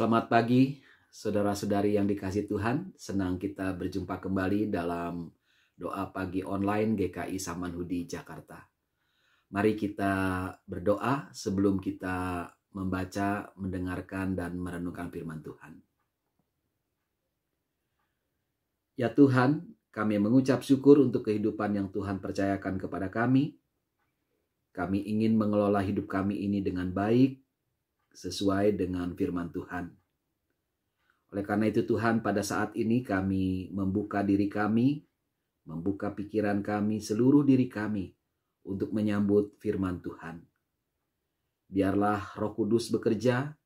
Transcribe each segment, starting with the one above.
Selamat pagi, saudara-saudari yang dikasihi Tuhan. Senang kita berjumpa kembali dalam doa pagi online GKI Samanhudi Jakarta. Mari kita berdoa sebelum kita membaca, mendengarkan, dan merenungkan firman Tuhan. Ya Tuhan, kami mengucap syukur untuk kehidupan yang Tuhan percayakan kepada kami. Kami ingin mengelola hidup kami ini dengan baik, sesuai dengan firman Tuhan. Oleh karena itu Tuhan, pada saat ini kami membuka diri kami, membuka pikiran kami, seluruh diri kami untuk menyambut firman Tuhan. Biarlah Roh Kudus bekerja,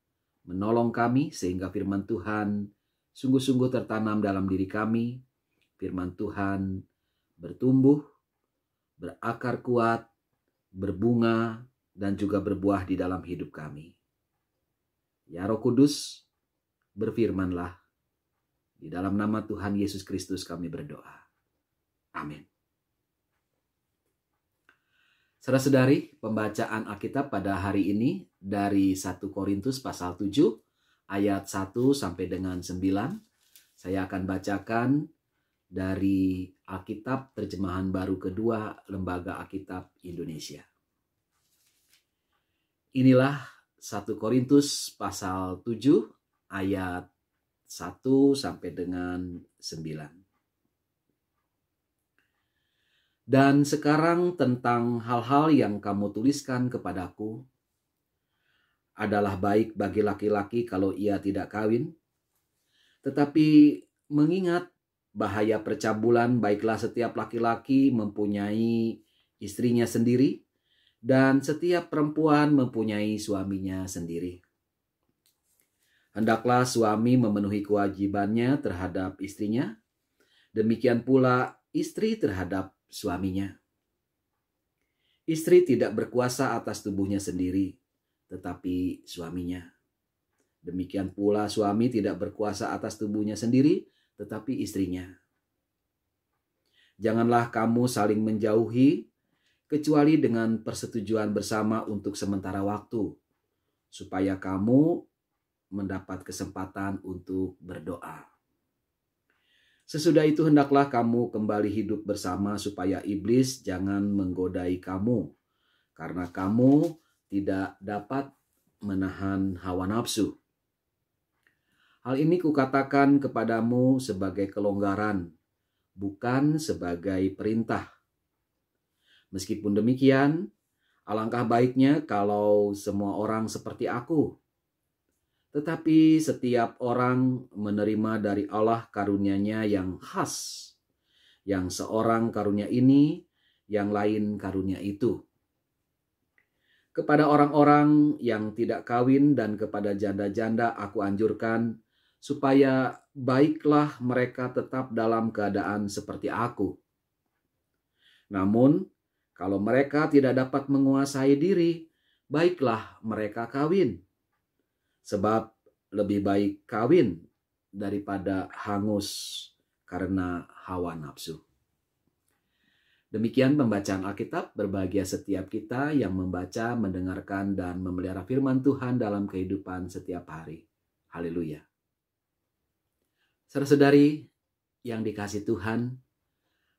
menolong kami sehingga firman Tuhan sungguh-sungguh tertanam dalam diri kami. Firman Tuhan bertumbuh, berakar kuat, berbunga, dan juga berbuah di dalam hidup kami. Ya Roh Kudus, berfirmanlah. Di dalam nama Tuhan Yesus Kristus kami berdoa. Amin. Saudara-saudari, pembacaan Alkitab pada hari ini dari 1 Korintus pasal 7 ayat 1 sampai dengan 9. Saya akan bacakan dari Alkitab Terjemahan Baru Kedua Lembaga Alkitab Indonesia. Inilah 1 Korintus pasal 7 ayat 1 sampai dengan 9. Dan sekarang tentang hal-hal yang kamu tuliskan kepadaku adalah baik bagi laki-laki kalau ia tidak kawin. Tetapi mengingat bahaya percabulan, baiklah setiap laki-laki mempunyai istrinya sendiri, dan setiap perempuan mempunyai suaminya sendiri. Hendaklah suami memenuhi kewajibannya terhadap istrinya, demikian pula istri terhadap suaminya. Istri tidak berkuasa atas tubuhnya sendiri, tetapi suaminya. Demikian pula suami tidak berkuasa atas tubuhnya sendiri, tetapi istrinya. Janganlah kamu saling menjauhi, kecuali dengan persetujuan bersama untuk sementara waktu, supaya kamu mendapat kesempatan untuk berdoa. Sesudah itu hendaklah kamu kembali hidup bersama supaya iblis jangan menggodai kamu, karena kamu tidak dapat menahan hawa nafsu. Hal ini kukatakan kepadamu sebagai kelonggaran, bukan sebagai perintah. Meskipun demikian, alangkah baiknya kalau semua orang seperti aku. Tetapi setiap orang menerima dari Allah karunia-Nya yang khas. Yang seorang karunia ini, yang lain karunia itu. Kepada orang-orang yang tidak kawin dan kepada janda-janda aku anjurkan, supaya baiklah mereka tetap dalam keadaan seperti aku. Namun, kalau mereka tidak dapat menguasai diri, baiklah mereka kawin. Sebab lebih baik kawin daripada hangus karena hawa nafsu. Demikian pembacaan Alkitab. Berbahagia setiap kita yang membaca, mendengarkan, dan memelihara firman Tuhan dalam kehidupan setiap hari. Haleluya. Saudara-saudari yang dikasihi Tuhan,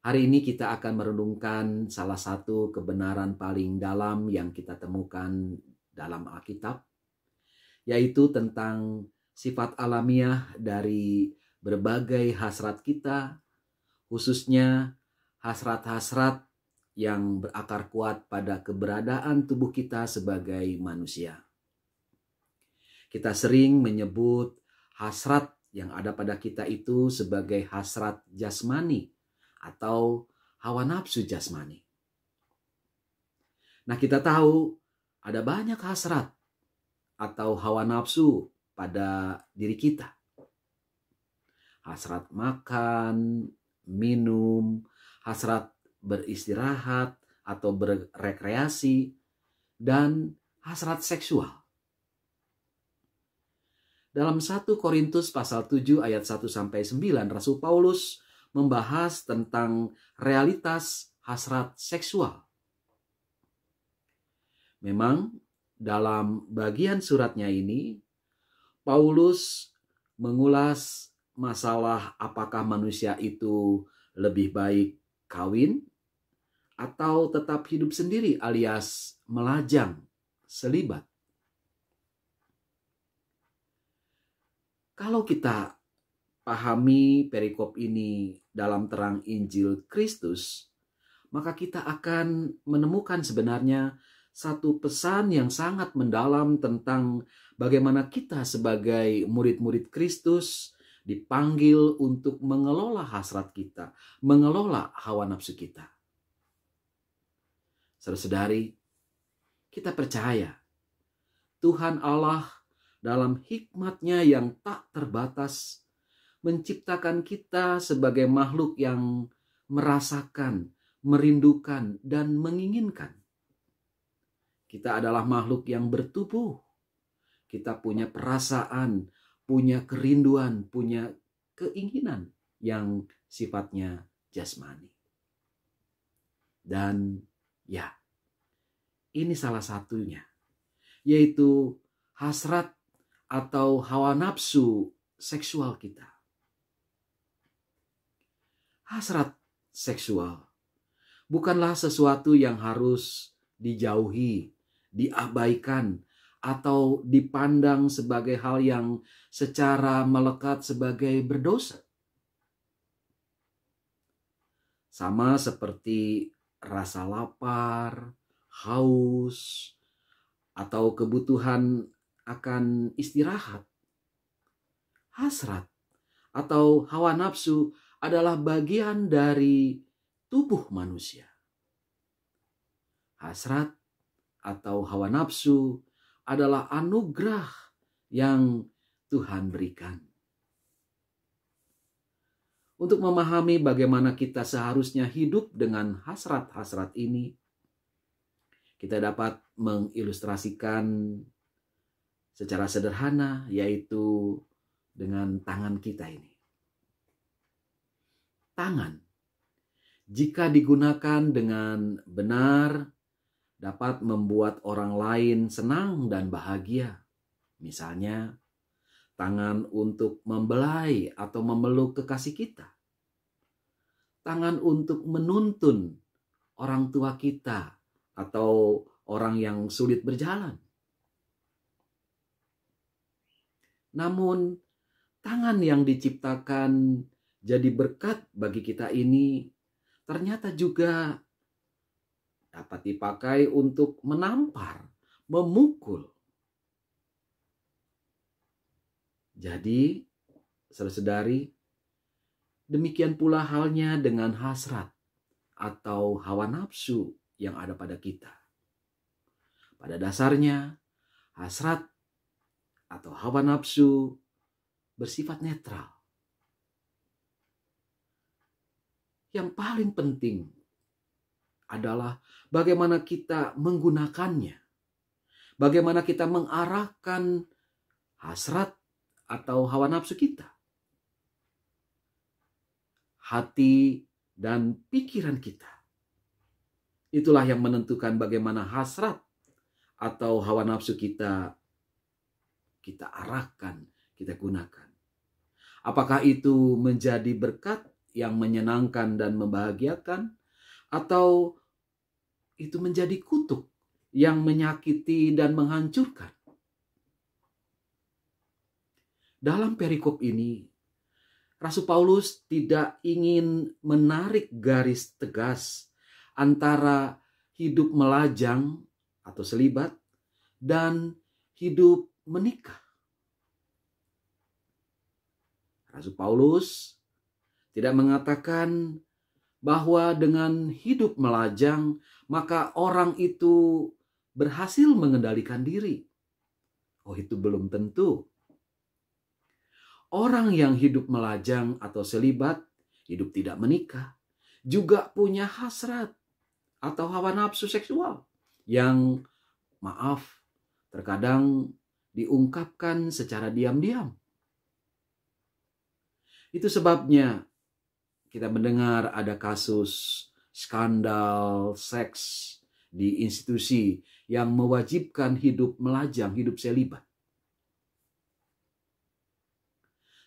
hari ini kita akan merenungkan salah satu kebenaran paling dalam yang kita temukan dalam Alkitab, yaitu tentang sifat alamiah dari berbagai hasrat kita, khususnya hasrat-hasrat yang berakar kuat pada keberadaan tubuh kita sebagai manusia. Kita sering menyebut hasrat yang ada pada kita itu sebagai hasrat jasmani atau hawa nafsu jasmani. Nah, kita tahu ada banyak hasrat atau hawa nafsu pada diri kita. Hasrat makan, minum, hasrat beristirahat atau berrekreasi, dan hasrat seksual. Dalam 1 Korintus pasal 7 ayat 1-9, Rasul Paulus membahas tentang realitas hasrat seksual. Memang dalam bagian suratnya ini, Paulus mengulas masalah apakah manusia itu lebih baik kawin atau tetap hidup sendiri alias melajang, selibat. Kalau kita pahami perikop ini dalam terang Injil Kristus, maka kita akan menemukan sebenarnya satu pesan yang sangat mendalam tentang bagaimana kita sebagai murid-murid Kristus dipanggil untuk mengelola hasrat kita, mengelola hawa nafsu kita. Saudara-saudari, kita percaya Tuhan Allah dalam hikmat-Nya yang tak terbatas menciptakan kita sebagai makhluk yang merasakan, merindukan, dan menginginkan. Kita adalah makhluk yang bertubuh. Kita punya perasaan, punya kerinduan, punya keinginan yang sifatnya jasmani. Dan ya, ini salah satunya, yaitu hasrat atau hawa nafsu seksual kita. Hasrat seksual bukanlah sesuatu yang harus dijauhi, diabaikan, atau dipandang sebagai hal yang secara melekat sebagai berdosa. Sama seperti rasa lapar, haus, atau kebutuhan akan istirahat. Hasrat atau hawa nafsu adalah bagian dari tubuh manusia. Hasrat atau hawa nafsu adalah anugerah yang Tuhan berikan. Untuk memahami bagaimana kita seharusnya hidup dengan hasrat-hasrat ini, kita dapat mengilustrasikan secara sederhana, yaitu dengan tangan kita ini. Tangan, jika digunakan dengan benar, dapat membuat orang lain senang dan bahagia. Misalnya, tangan untuk membelai atau memeluk kekasih kita. Tangan untuk menuntun orang tua kita atau orang yang sulit berjalan. Namun, tangan yang diciptakan jadi berkat bagi kita ini ternyata juga dapat dipakai untuk menampar, memukul. Jadi, saudara-saudari, demikian pula halnya dengan hasrat atau hawa nafsu yang ada pada kita. Pada dasarnya, hasrat atau hawa nafsu bersifat netral. Yang paling penting adalah bagaimana kita menggunakannya. Bagaimana kita mengarahkan hasrat atau hawa nafsu kita. Hati dan pikiran kita. Itulah yang menentukan bagaimana hasrat atau hawa nafsu kita arahkan, kita gunakan. Apakah itu menjadi berkat yang menyenangkan dan membahagiakan, atau itu menjadi kutuk yang menyakiti dan menghancurkan? Dalam perikop ini, Rasul Paulus tidak ingin menarik garis tegas antara hidup melajang atau selibat dan hidup menikah. Rasul Paulus tidak mengatakan bahwa dengan hidup melajang maka orang itu berhasil mengendalikan diri. Oh, itu belum tentu. Orang yang hidup melajang atau selibat, hidup tidak menikah, juga punya hasrat atau hawa nafsu seksual yang, maaf, terkadang diungkapkan secara diam-diam. Itu sebabnya kita mendengar ada kasus skandal seks di institusi yang mewajibkan hidup melajang, hidup selibat.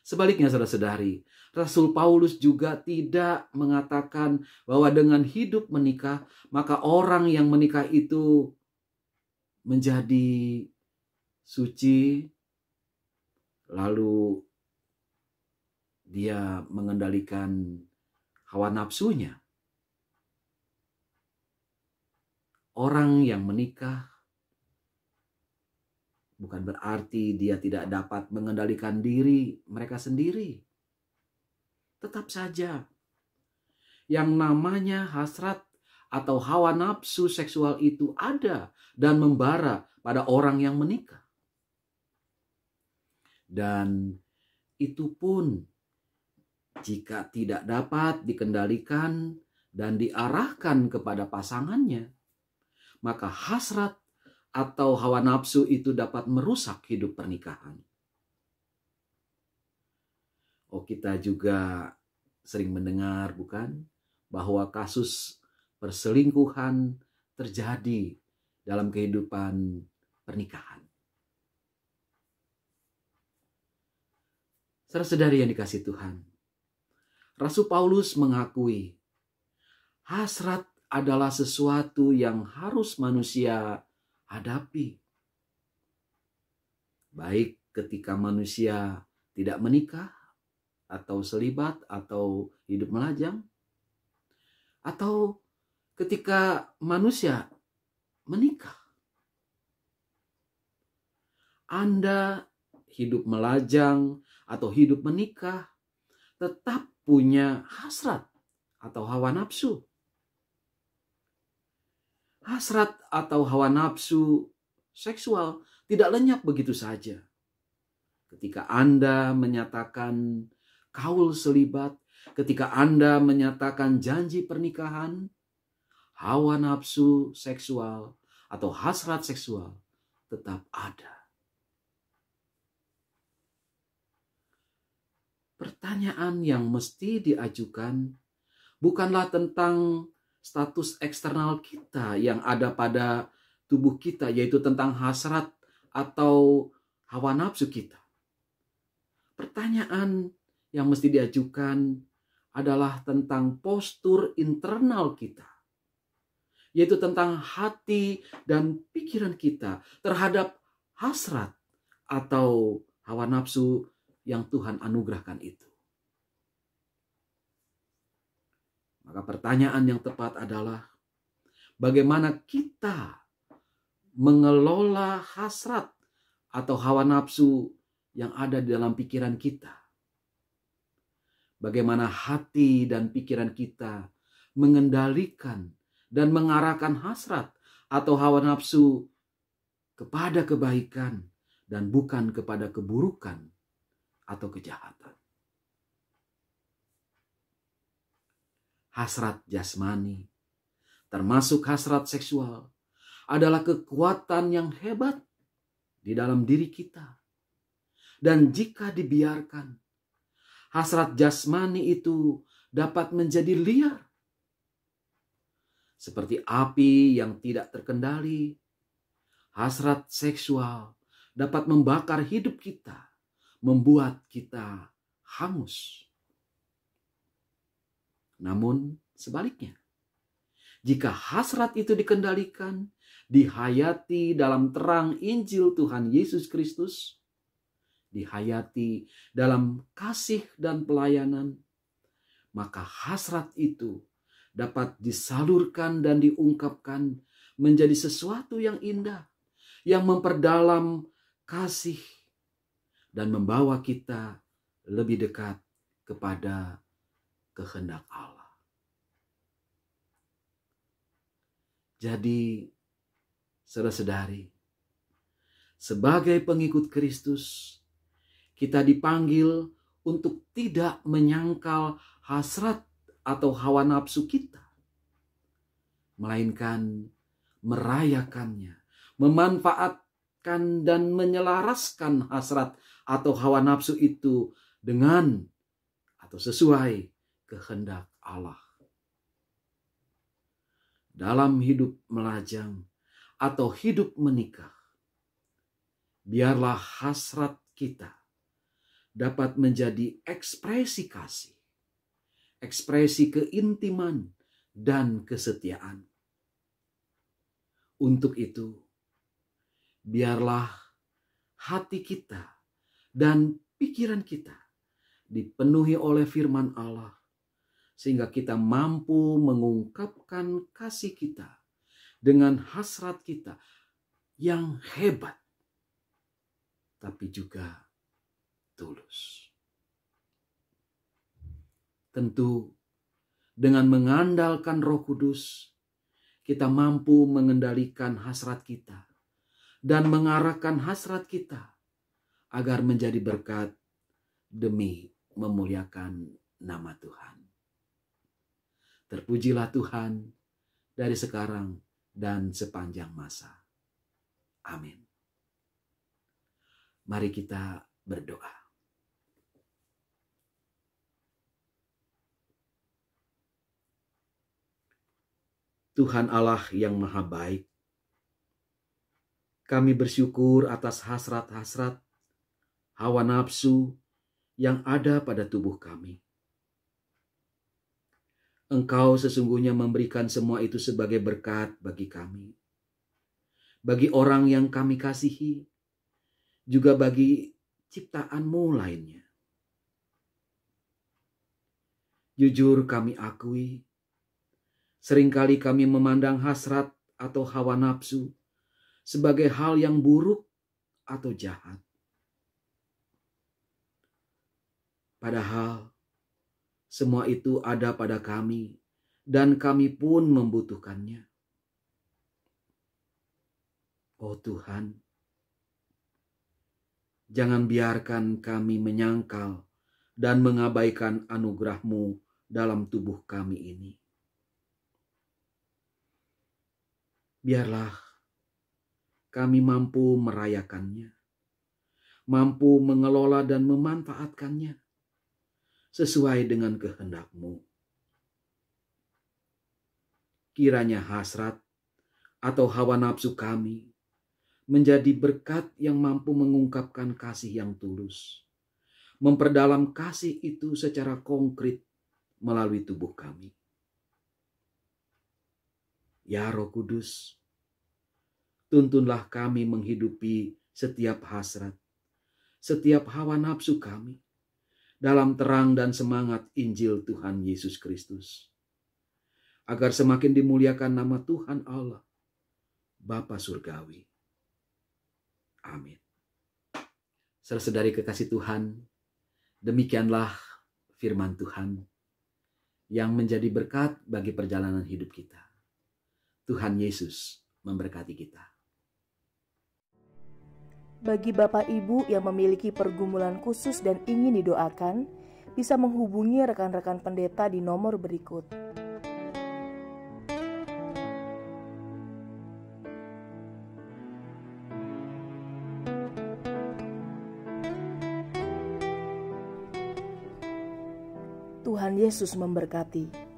Sebaliknya saudara-saudari, Rasul Paulus juga tidak mengatakan bahwa dengan hidup menikah, maka orang yang menikah itu menjadi suci, lalu dia mengendalikan hawa nafsunya. Orang yang menikah bukan berarti dia tidak dapat mengendalikan diri mereka sendiri. Tetap saja, yang namanya hasrat atau hawa nafsu seksual itu ada dan membara pada orang yang menikah. Dan itu pun jika tidak dapat dikendalikan dan diarahkan kepada pasangannya, maka hasrat atau hawa nafsu itu dapat merusak hidup pernikahan. Oh, kita juga sering mendengar, bukan, bahwa kasus perselingkuhan terjadi dalam kehidupan pernikahan. Saudara-saudari yang dikasihi Tuhan, Rasul Paulus mengakui hasrat adalah sesuatu yang harus manusia hadapi. Baik ketika manusia tidak menikah, atau selibat, atau hidup melajang, atau ketika manusia menikah. Anda hidup melajang atau hidup menikah tetap punya hasrat atau hawa nafsu. Hasrat atau hawa nafsu seksual tidak lenyap begitu saja. Ketika Anda menyatakan kaul selibat, ketika Anda menyatakan janji pernikahan, hawa nafsu seksual atau hasrat seksual tetap ada. Pertanyaan yang mesti diajukan bukanlah tentang status eksternal kita yang ada pada tubuh kita, yaitu tentang hasrat atau hawa nafsu kita. Pertanyaan yang mesti diajukan adalah tentang postur internal kita, yaitu tentang hati dan pikiran kita terhadap hasrat atau hawa nafsu yang Tuhan anugerahkan itu. Maka pertanyaan yang tepat adalah bagaimana kita mengelola hasrat atau hawa nafsu yang ada di dalam pikiran kita. Bagaimana hati dan pikiran kita mengendalikan dan mengarahkan hasrat atau hawa nafsu kepada kebaikan dan bukan kepada keburukan atau kejahatan. Hasrat jasmani, termasuk hasrat seksual, adalah kekuatan yang hebat di dalam diri kita. Dan jika dibiarkan, hasrat jasmani itu dapat menjadi liar. Seperti api yang tidak terkendali, hasrat seksual dapat membakar hidup kita, membuat kita hangus. Namun sebaliknya, jika hasrat itu dikendalikan, dihayati dalam terang Injil Tuhan Yesus Kristus, dihayati dalam kasih dan pelayanan, maka hasrat itu dapat disalurkan dan diungkapkan menjadi sesuatu yang indah, yang memperdalam kasih dan membawa kita lebih dekat kepada kehendak Allah. Jadi, saudara-saudari, sebagai pengikut Kristus, kita dipanggil untuk tidak menyangkal hasrat atau hawa nafsu kita, melainkan merayakannya, memanfaatkan dan menyelaraskan hasrat atau hawa nafsu itu dengan atau sesuai kehendak Allah. Dalam hidup melajang atau hidup menikah, biarlah hasrat kita dapat menjadi ekspresi kasih, ekspresi keintiman dan kesetiaan. Untuk itu, biarlah hati kita dan pikiran kita dipenuhi oleh firman Allah, sehingga kita mampu mengungkapkan kasih kita dengan hasrat kita yang hebat, tapi juga tulus. Tentu dengan mengandalkan Roh Kudus, kita mampu mengendalikan hasrat kita dan mengarahkan hasrat kita agar menjadi berkat demi memuliakan nama Tuhan. Terpujilah Tuhan dari sekarang dan sepanjang masa. Amin. Mari kita berdoa. Tuhan Allah yang Maha Baik, kami bersyukur atas hasrat-hasrat, hawa nafsu yang ada pada tubuh kami. Engkau sesungguhnya memberikan semua itu sebagai berkat bagi kami, bagi orang yang kami kasihi, juga bagi ciptaan-Mu lainnya. Jujur kami akui, seringkali kami memandang hasrat atau hawa nafsu sebagai hal yang buruk atau jahat. Padahal semua itu ada pada kami dan kami pun membutuhkannya. Oh Tuhan, jangan biarkan kami menyangkal dan mengabaikan anugerah-Mu dalam tubuh kami ini. Biarlah kami mampu merayakannya, mampu mengelola dan memanfaatkannya sesuai dengan kehendak-Mu. Kiranya hasrat atau hawa nafsu kami menjadi berkat yang mampu mengungkapkan kasih yang tulus, memperdalam kasih itu secara konkret melalui tubuh kami. Ya Roh Kudus, tuntunlah kami menghidupi setiap hasrat, setiap hawa nafsu kami dalam terang dan semangat Injil Tuhan Yesus Kristus, agar semakin dimuliakan nama Tuhan Allah, Bapa Surgawi. Amin. Saudara-saudari kekasih Tuhan, demikianlah firman Tuhan yang menjadi berkat bagi perjalanan hidup kita. Tuhan Yesus memberkati kita. Bagi Bapak Ibu yang memiliki pergumulan khusus dan ingin didoakan, bisa menghubungi rekan-rekan pendeta di nomor berikut. Tuhan Yesus memberkati.